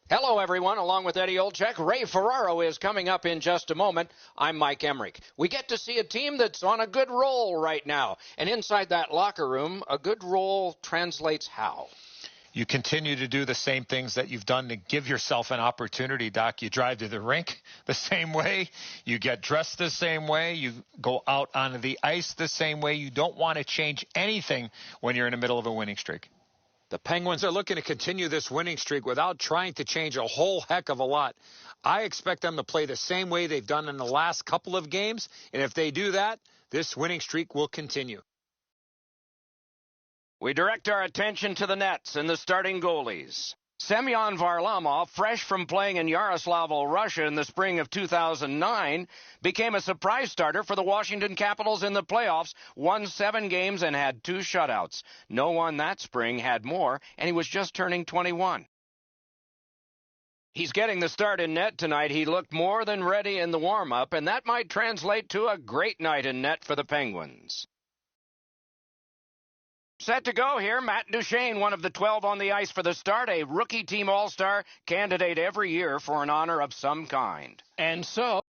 Hello, everyone. Along with Eddie Olczyk, Ray Ferraro is coming up in just a moment. I'm Mike Emmerich. We get to see a team that's on a good roll right now. And inside that locker room, a good roll translates how? You continue to do the same things that you've done to give yourself an opportunity, Doc. You drive to the rink the same way. You get dressed the same way. You go out onto the ice the same way. You don't want to change anything when you're in the middle of a winning streak. The Penguins are looking to continue this winning streak without trying to change a whole heck of a lot. I expect them to play the same way they've done in the last couple of games, and if they do that, this winning streak will continue. We direct our attention to the nets and the starting goalies. Semyon Varlamov, fresh from playing in Yaroslavl, Russia in the spring of 2009, became a surprise starter for the Washington Capitals in the playoffs, won 7 games and had 2 shutouts. No one that spring had more, and he was just turning 21. He's getting the start in net tonight. He looked more than ready in the warm-up, and that might translate to a great night in net for the Penguins. Set to go here, Matt Duchene, one of the 12 on the ice for the start, a rookie team all-star candidate every year for an honor of some kind. And so,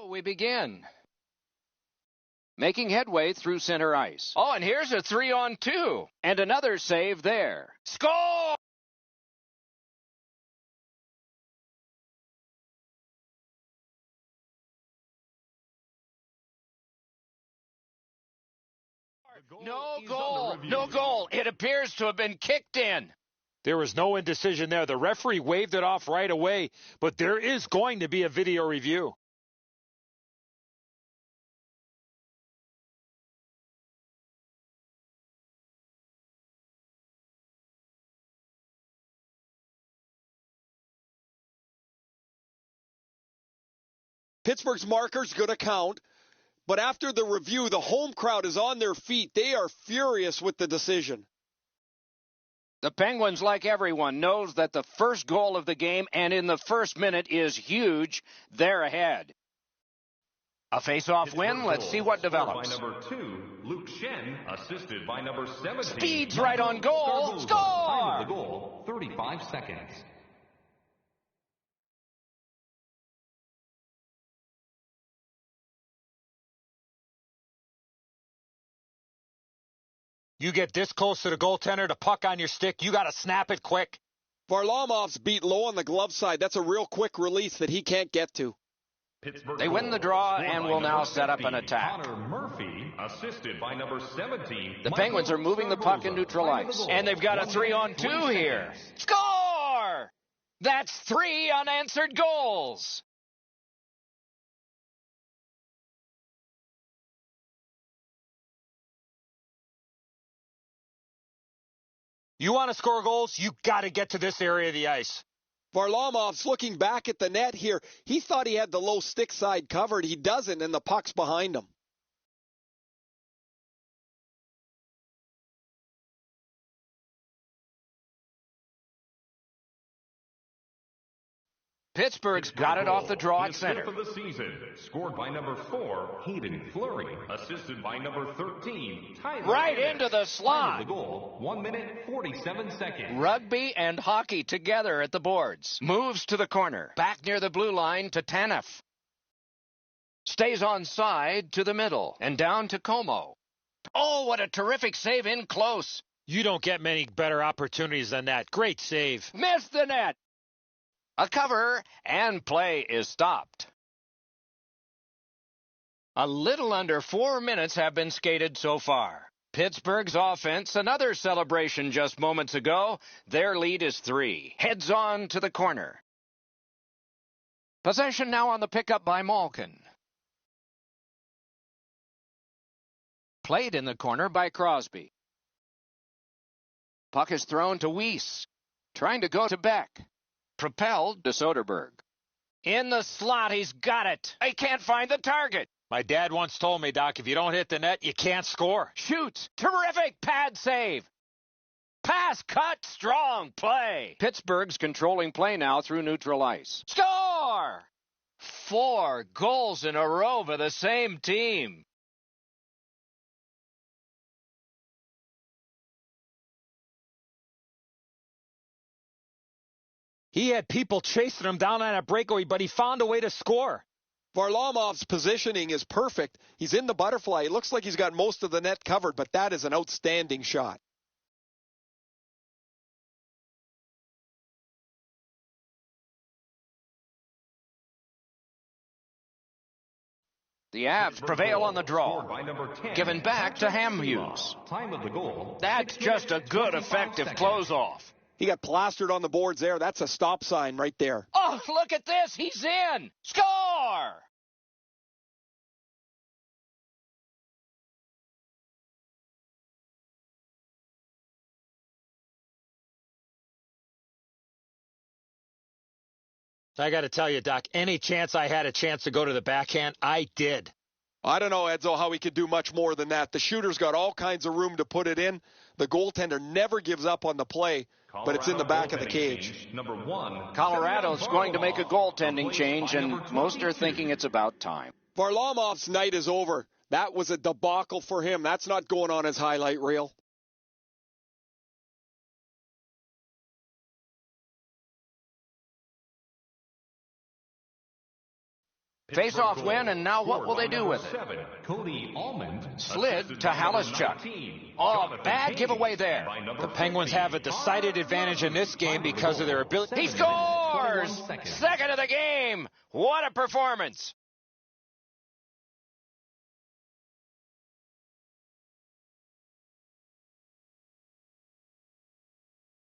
we begin. Making headway through center ice. Oh, and here's a 3-on-2. And another save there. Score! No goal. No goal. It appears to have been kicked in. There was no indecision there. The referee waved it off right away, but there is going to be a video review. Pittsburgh's marker's going to count, but after the review, the home crowd is on their feet. They are furious with the decision. The Penguins, like everyone, knows that the first goal of the game and in the first minute is huge. They're ahead. A face-off win. Let's see what develops. By number 2, Luke Shen, assisted by number 17. Speed's right on goal. Score! Time of the goal, 35 seconds. You get this close to the goaltender, the puck on your stick, you got to snap it quick. Varlamov's beat low on the glove side. That's a real quick release that he can't get to. They win the draw and will now set up an attack. Connor Murphy, assisted by number 17. The Penguins are moving the puck in neutral ice. And they've got a 3-on-2 here. Score! That's 3 unanswered goals. You want to score goals, you got to get to this area of the ice. Varlamov's looking back at the net here. He thought he had the low stick side covered. He doesn't, and the puck's behind him. Pittsburgh's got it off the draw at center. Of the season, scored by number 4, Hayden Fleury, assisted by number 13, Tyler. Right into the slot. The goal, 1 minute, 47 seconds. Rugby and hockey together at the boards. Moves to the corner. Back near the blue line to Tanev. Stays on side to the middle and down to Como. Oh, what a terrific save in close. You don't get many better opportunities than that. Great save. Missed the net. A cover, and play is stopped. A little under 4 minutes have been skated so far. Pittsburgh's offense, another celebration just moments ago. Their lead is 3. Heads on to the corner. Possession now on the pickup by Malkin. Played in the corner by Crosby. Puck is thrown to Weiss. Trying to go to Beck. Propelled to Soderberg. In the slot, he's got it. He can't find the target. My dad once told me, Doc, if you don't hit the net, you can't score. Shoots. Terrific pad save. Pass cut. Strong play. Pittsburgh's controlling play now through neutral ice. Score! 4 goals in a row for the same team. He had people chasing him down on a breakaway, but he found a way to score. Varlamov's positioning is perfect. He's in the butterfly. It looks like he's got most of the net covered, but that is an outstanding shot. The Avs prevail on the draw. Given back to Hamhuis. That's just a good, effective close-off. He got plastered on the boards there. That's a stop sign right there. Oh, look at this. He's in. Score! I got to tell you, Doc, any chance I had a chance to go to the backhand, I did. I don't know, Edzo, how he could do much more than that. The shooter's got all kinds of room to put it in. The goaltender never gives up on the play, but it's in the back of the cage. Colorado's going to make a goaltending change, and most are thinking it's about time. Varlamov's night is over. That was a debacle for him. That's not going on his highlight reel. Face-off win, and now what will they do with it? Slid to Halischuk. Oh, bad giveaway there. The Penguins have a decided advantage in this game because of their ability. He scores! Second of the game. What a performance.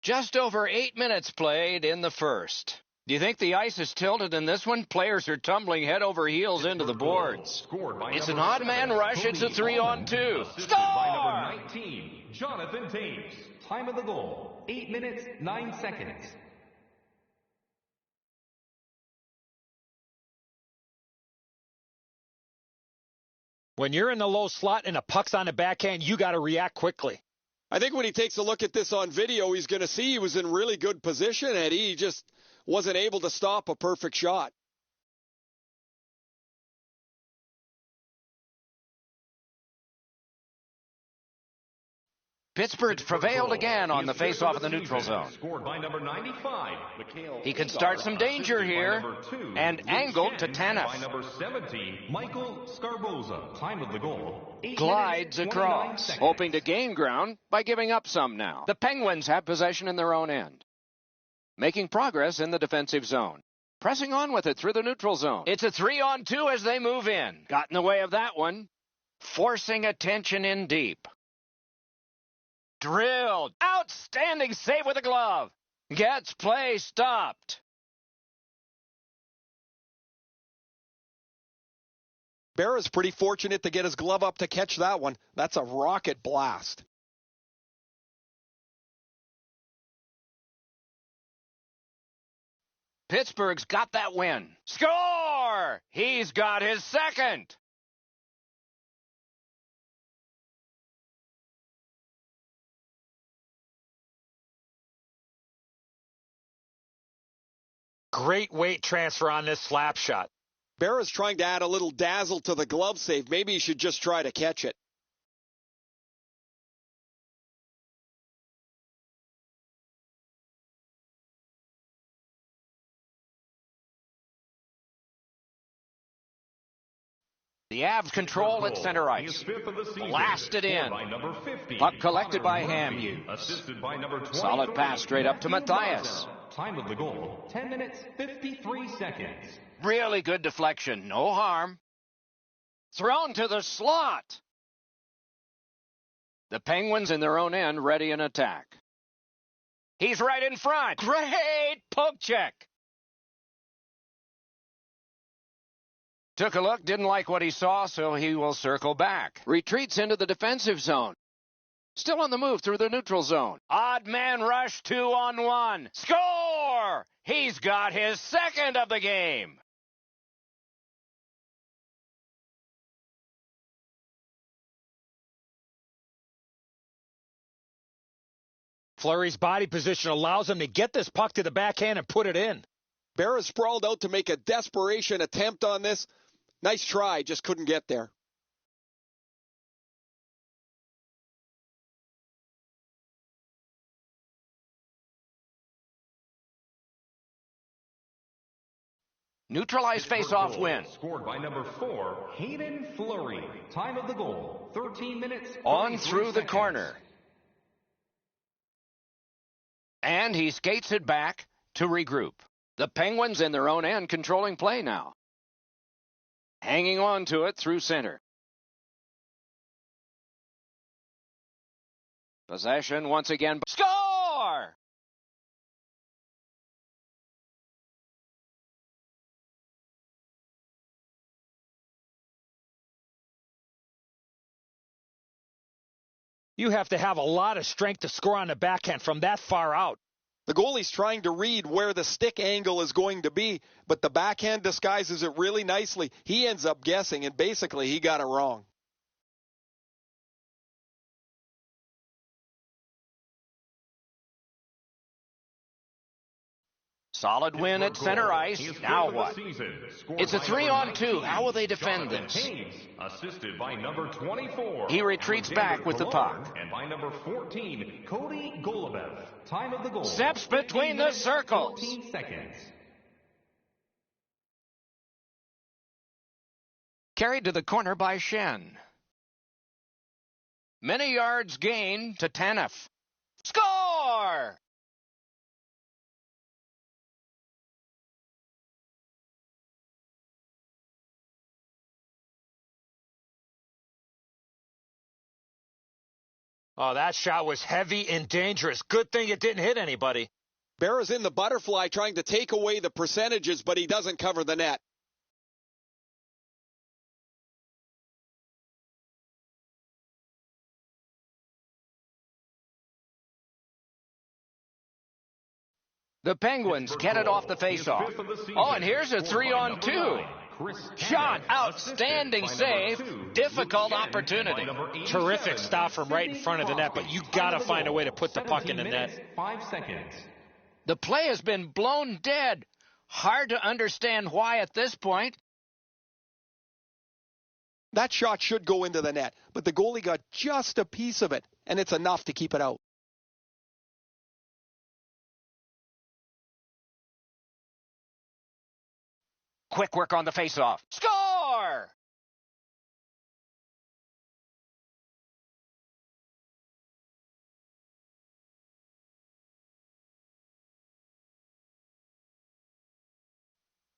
Just over 8 minutes played in the first. Do you think the ice is tilted in this one? Players are tumbling head over heels into the boards. It's an odd man rush. It's a 3-on-2. Score! 19, Jonathan Taves. Time of the goal, 8 minutes, 9 seconds. When you're in the low slot and a puck's on the backhand, you got to react quickly. I think when he takes a look at this on video, he's going to see he was in really good position, Eddie. He just wasn't able to stop a perfect shot. Pittsburgh's prevailed again on the face-off in the neutral zone. He can start some danger here, and angled to Tanev. Glides across, hoping to gain ground by giving up some now. The Penguins have possession in their own end, making progress in the defensive zone. Pressing on with it through the neutral zone. It's a 3-on-2 as they move in. Got in the way of that one. Forcing attention in deep. Drilled. Outstanding save with a glove. Gets play stopped. Berra's pretty fortunate to get his glove up to catch that one. That's a rocket blast. Pittsburgh's got that win. Score! He's got his second. Great weight transfer on this slap shot. Berra's trying to add a little dazzle to the glove save. Maybe he should just try to catch it. The Avs control at center ice. Blasted in. Puck collected by Hamhuis. Solid pass straight up to Matthias. Time of the goal, 10 minutes, 53 seconds. Really good deflection. No harm. Thrown to the slot. The Penguins in their own end ready in attack. He's right in front. Great poke check. Took a look, didn't like what he saw, so he will circle back. Retreats into the defensive zone. Still on the move through the neutral zone. Odd man rush 2-on-1. Score! He's got his second of the game. Fleury's body position allows him to get this puck to the backhand and put it in. Berra sprawled out to make a desperation attempt on this. Nice try, just couldn't get there. Neutralized face-off win. Scored by number 4, Hayden Fleury. Time of the goal, 13 minutes. On through the corner. And he skates it back to regroup. The Penguins in their own end controlling play now. Hanging on to it through center. Possession once again. Score! You have to have a lot of strength to score on the backhand from that far out. The goalie's trying to read where the stick angle is going to be, but the backhand disguises it really nicely. He ends up guessing, and basically he got it wrong. Solid win at center ice. Now what? It's a 3-on-2. How will they defend this? Assisted by number 24. He retreats back with the puck. And by number 14, Cody Golubev. Time of the goal. Steps between the circles. 14 seconds. Carried to the corner by Shen. Many yards gained to Tanev. Score! Oh, that shot was heavy and dangerous. Good thing it didn't hit anybody. Berra's in the butterfly trying to take away the percentages, but he doesn't cover the net. The Penguins get it off the faceoff. Oh, and here's a 3-on-2. Shot, outstanding save, difficult opportunity. Terrific stop from right in front of the net, but you got to find a way to put the puck in the net. 5 seconds. The play has been blown dead. Hard to understand why at this point. That shot should go into the net, but the goalie got just a piece of it, and it's enough to keep it out. Quick work on the faceoff. Score!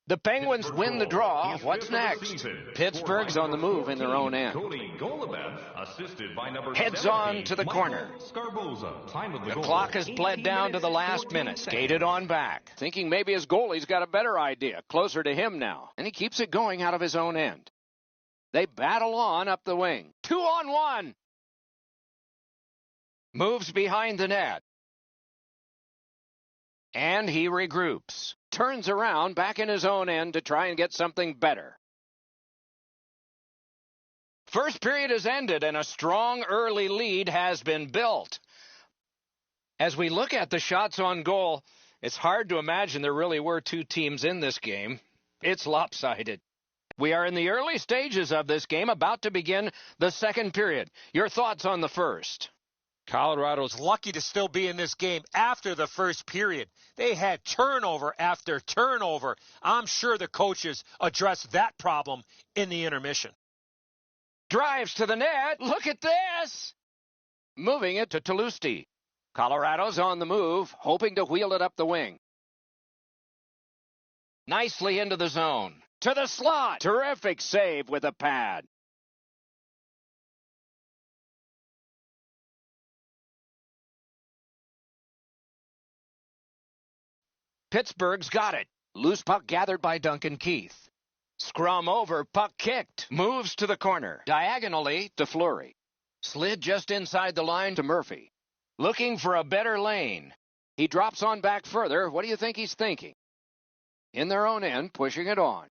The Penguins win the draw. What's next? Pittsburgh's on the move in their own end. Cody Golubev, assisted by number Heads 17, on to the corner. Scarboza. Time of the The clock has bled down to the last minute. Skated on back. Thinking maybe his goalie's got a better idea. Closer to him now. And he keeps it going out of his own end. They battle on up the wing. 2-on-1. Moves behind the net. And he regroups. Turns around back in his own end to try and get something better. First period has ended and a strong early lead has been built. As we look at the shots on goal, it's hard to imagine there really were two teams in this game. It's lopsided. We are in the early stages of this game, about to begin the second period. Your thoughts on the first? Colorado's lucky to still be in this game after the first period. They had turnover after turnover. I'm sure the coaches addressed that problem in the intermission. Drives to the net. Look at this. Moving it to Tolusti. Colorado's on the move, hoping to wheel it up the wing. Nicely into the zone. To the slot. Terrific save with a pad. Pittsburgh's got it. Loose puck gathered by Duncan Keith. Scrum over, puck kicked. Moves to the corner. Diagonally to Fleury. Slid just inside the line to Murphy. Looking for a better lane. He drops on back further. What do you think he's thinking? In their own end, pushing it on.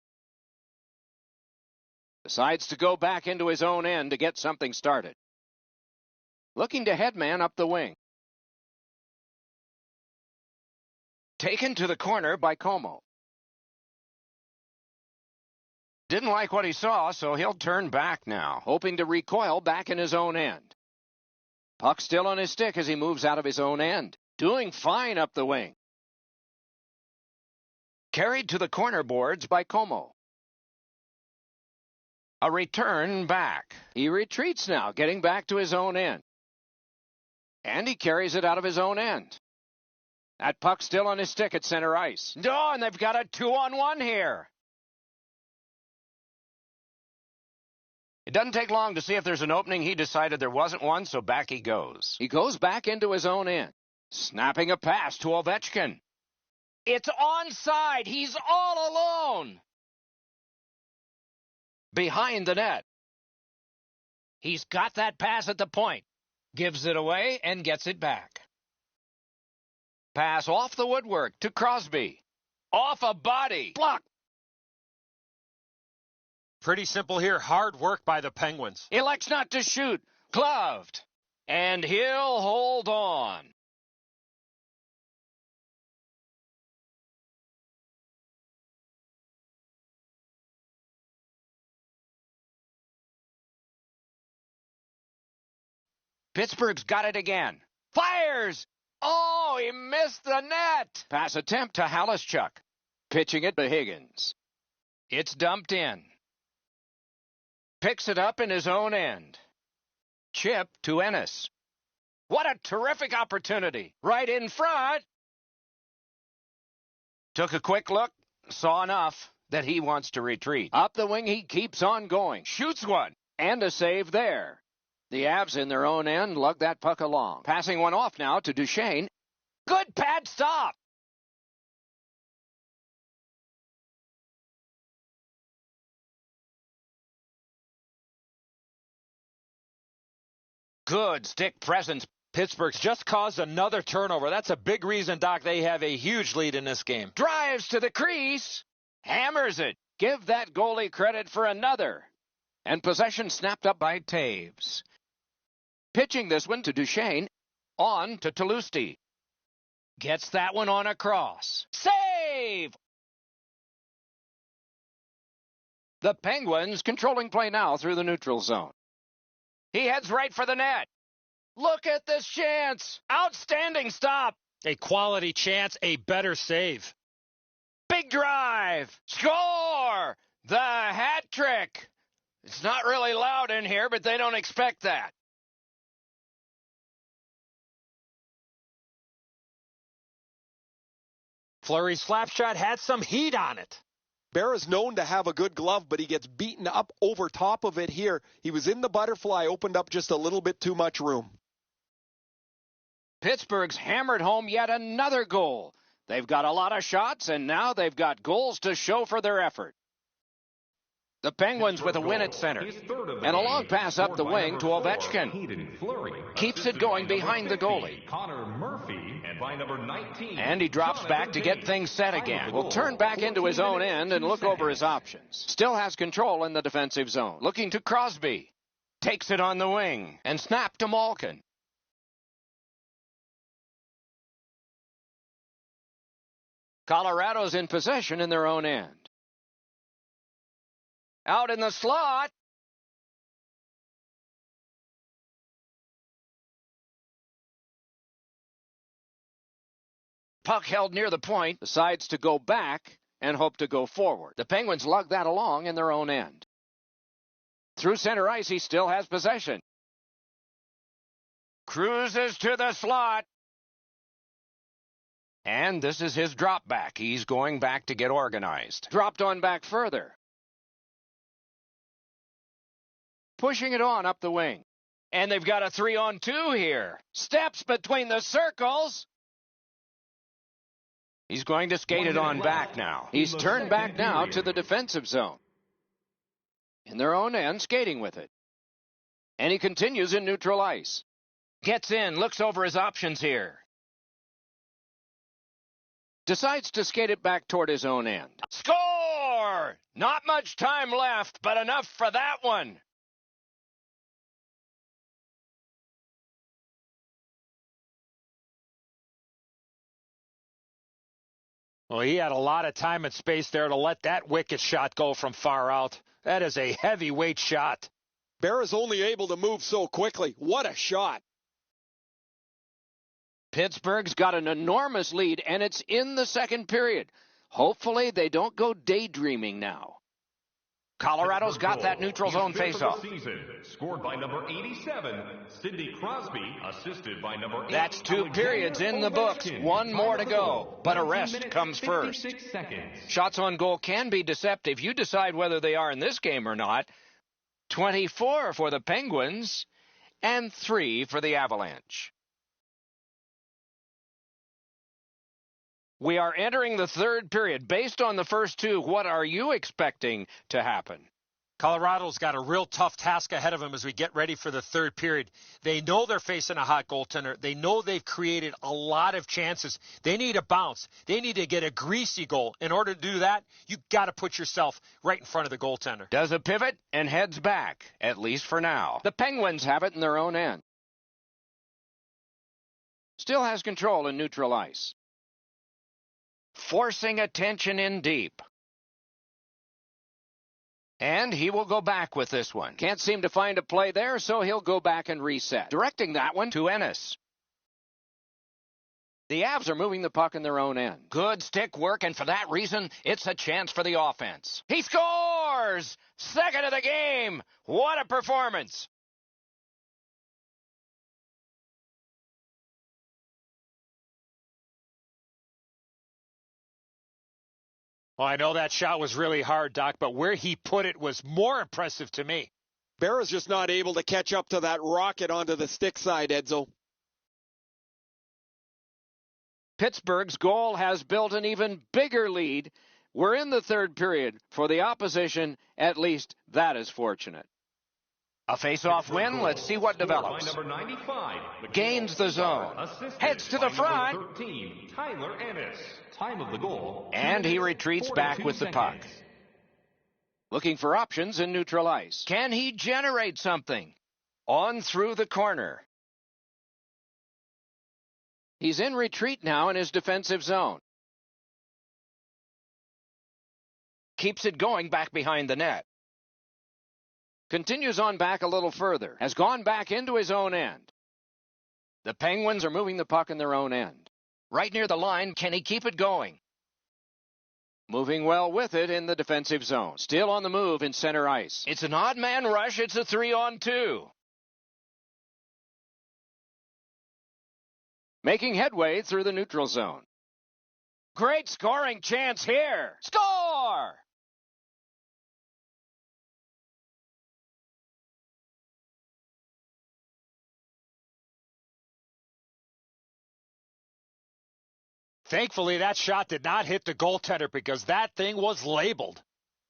Decides to go back into his own end to get something started. Looking to headman up the wing. Taken to the corner by Como. Didn't like what he saw, so he'll turn back now, hoping to recoil back in his own end. Puck still on his stick as he moves out of his own end. Doing fine up the wing. Carried to the corner boards by Como. A return back. He retreats now, getting back to his own end. And he carries it out of his own end. That puck still on his stick at center ice. Oh, and they've got a 2-on-1 here. It doesn't take long to see if there's an opening. He decided there wasn't one, so back he goes. He goes back into his own end, snapping a pass to Ovechkin. It's onside. He's all alone. Behind the net. He's got that pass at the point. Gives it away and gets it back. Pass off the woodwork to Crosby. Off a body. Block. Pretty simple here. Hard work by the Penguins. Elects not to shoot. Gloved. And he'll hold on. Pittsburgh's got it again. Fires! Oh, he missed the net. Pass attempt to Halischuk. Pitching it to Higgins. It's dumped in. Picks it up in his own end. Chip to Ennis. What a terrific opportunity. Right in front. Took a quick look. Saw enough that he wants to retreat. Up the wing, he keeps on going. Shoots one. And a save there. The Avs in their own end lug that puck along. Passing one off now to Duchesne. Good pad stop. Good stick presence. Pittsburgh's just caused another turnover. That's a big reason, Doc, they have a huge lead in this game. Drives to the crease. Hammers it. Give that goalie credit for another. And possession snapped up by Taves. Pitching this one to Duchesne. On to Toulouse. Gets that one on across. Save! The Penguins controlling play now through the neutral zone. He heads right for the net. Look at this chance. Outstanding stop. A quality chance, a better save. Big drive. Score! The hat trick. It's not really loud in here, but they don't expect that. Fleury's slap shot had some heat on it. Bear is known to have a good glove, but he gets beaten up over top of it here. He was in the butterfly, opened up just a little bit too much room. Pittsburgh's hammered home yet another goal. They've got a lot of shots, and now they've got goals to show for their effort. The Penguins with a win at center. And a long pass up the wing to Ovechkin. Keeps it going behind the goalie. And he drops back to get things set again. Will turn back into his own end and look over his options. Still has control in the defensive zone. Looking to Crosby. Takes it on the wing and snap to Malkin. Colorado's in possession in their own end. Out in the slot. Puck held near the point, decides to go back and hope to go forward. The Penguins lug that along in their own end. Through center ice, he still has possession. Cruises to the slot. And this is his drop back. He's going back to get organized. Dropped on back further. Pushing it on up the wing. And they've got a 3-on-2 here. Steps between the circles. He's going to skate it on back now. He's turned back now to the defensive zone. In their own end, skating with it. And he continues in neutral ice. Gets in, looks over his options here. Decides to skate it back toward his own end. Score! Not much time left, but enough for that one. Well, he had a lot of time and space there to let that wicked shot go from far out. That is a heavyweight shot. Berra's only able to move so quickly. What a shot. Pittsburgh's got an enormous lead, and it's in the second period. Hopefully they don't go daydreaming now. Colorado's got that neutral zone faceoff. Scored by number 87, Sidney Crosby, assisted by number 8. That's 2 periods in the books. 1 more to go, but a rest comes first. Shots on goal can be deceptive. You decide whether they are in this game or not. 24 for the Penguins and 3 for the Avalanche. We are entering the third period. Based on the first 2, what are you expecting to happen? Colorado's got a real tough task ahead of them as we get ready for the third period. They know they're facing a hot goaltender. They know they've created a lot of chances. They need a bounce. They need to get a greasy goal. In order to do that, you've got to put yourself right in front of the goaltender. Does a pivot and heads back, at least for now. The Penguins have it in their own end. Still has control in neutral ice. Forcing attention in deep. And he will go back with this one. Can't seem to find a play there, so he'll go back and reset. Directing that one to Ennis. The Avs are moving the puck in their own end. Good stick work, and for that reason, it's a chance for the offense. He scores! Second of the game! What a performance! Well, I know that shot was really hard, Doc, but where he put it was more impressive to me. Berra's just not able to catch up to that rocket onto the stick side, Edzo. Pittsburgh's goal has built an even bigger lead. We're in the third period. For the opposition, at least that is fortunate. A face-off win. Let's see what develops. Number 95, gains the zone. Heads to the front. 13, Tyler Ennis. Time of the goal. And he retreats back with the puck. Looking for options in neutral ice. Can he generate something? On through the corner. He's in retreat now in his defensive zone. Keeps it going back behind the net. Continues on back a little further. Has gone back into his own end. The Penguins are moving the puck in their own end. Right near the line, can he keep it going? Moving well with it in the defensive zone. Still on the move in center ice. It's an odd man rush. It's a 3-on-2. Making headway through the neutral zone. Great scoring chance here. Score! Thankfully, that shot did not hit the goaltender because that thing was labeled.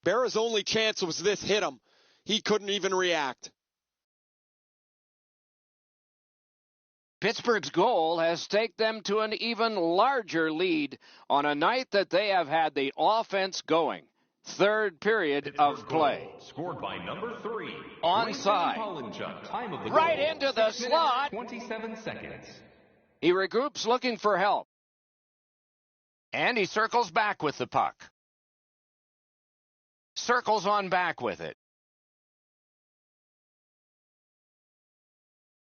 Berra's only chance was this hit him. He couldn't even react. Pittsburgh's goal has taken them to an even larger lead on a night that they have had the offense going. Third period of play. Scored by number 3. Onside. Time of the right goal, into the 6 slot. 27 seconds. He regroups looking for help. And he circles back with the puck. Circles on back with it.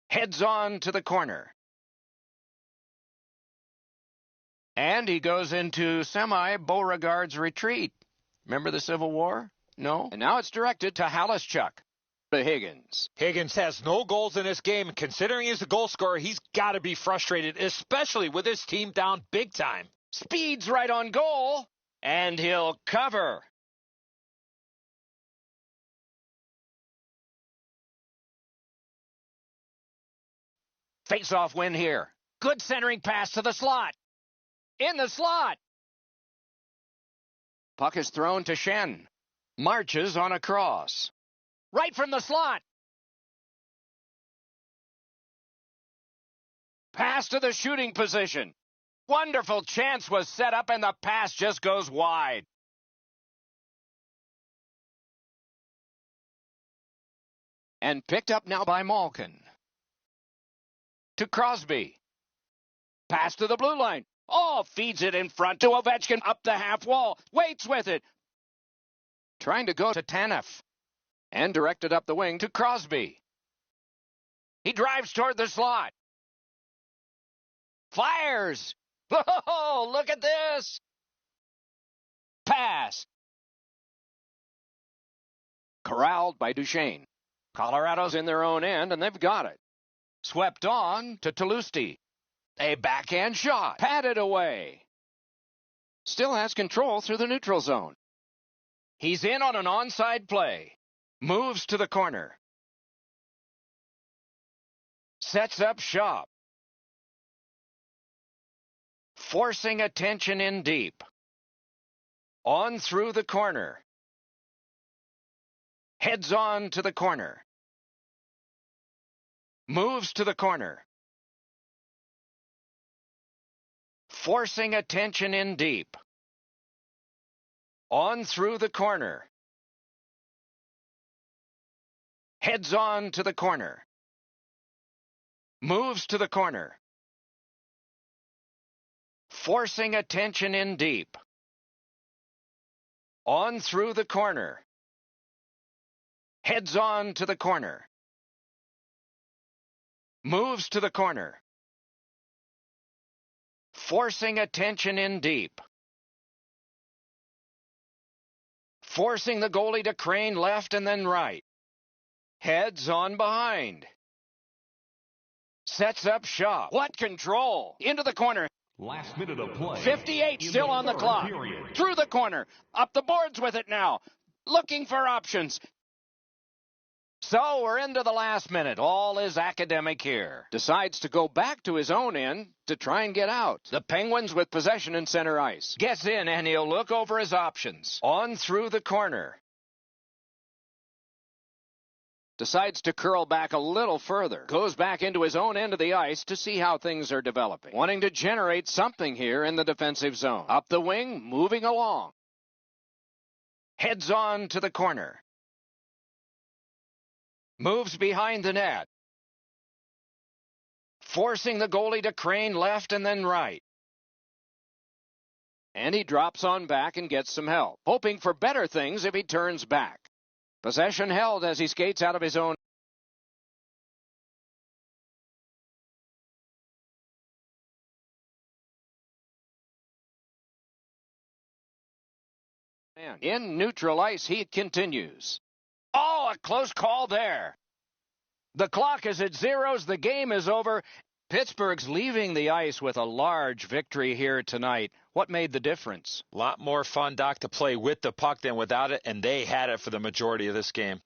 Heads on to the corner. And he goes into semi-Beauregard's retreat. Remember the Civil War? No? And now it's directed to Halischuk. To Higgins. Higgins has no goals in this game, and considering he's a goal scorer, he's got to be frustrated, especially with his team down big time. Speeds right on goal, and he'll cover. Face-off win here. Good centering pass to the slot. In the slot. Puck is thrown to Shen. Marches on a cross. Right from the slot. Pass to the shooting position. Wonderful chance was set up, and the pass just goes wide. And picked up now by Malkin. To Crosby. Pass to the blue line. Oh, feeds it in front to Ovechkin up the half wall. Waits with it. Trying to go to Tanev. And directed up the wing to Crosby. He drives toward the slot. Fires. Oh, look at this. Pass. Corralled by Duchesne. Colorado's in their own end, and they've got it. Swept on to Toulouse. A backhand shot. Patted away. Still has control through the neutral zone. He's in on an onside play. Moves to the corner. Sets up shop. Forcing attention in deep. On through the corner. Heads on to the corner. Moves to the corner. Forcing attention in deep. On through the corner. Heads on to the corner. Moves to the corner. Forcing attention in deep. On through the corner. Heads on to the corner. Moves to the corner. Forcing attention in deep. Forcing the goalie to crane left and then right. Heads on behind. Sets up shop. What control? Into the corner. Last minute of play. 58 still on the clock. Period. Through the corner. Up the boards with it now. Looking for options. So we're into the last minute. All is academic here. Decides to go back to his own end to try and get out. The Penguins with possession in center ice. Gets in and he'll look over his options. On through the corner. Decides to curl back a little further. Goes back into his own end of the ice to see how things are developing. Wanting to generate something here in the defensive zone. Up the wing, moving along. Heads on to the corner. Moves behind the net. Forcing the goalie to crane left and then right. And he drops on back and gets some help. Hoping for better things if he turns back. Possession held as he skates out of his own. In neutral ice, he continues. Oh, a close call there. The clock is at zeros. The game is over. Pittsburgh's leaving the ice with a large victory here tonight. What made the difference? A lot more fun, Doc, to play with the puck than without it, and they had it for the majority of this game.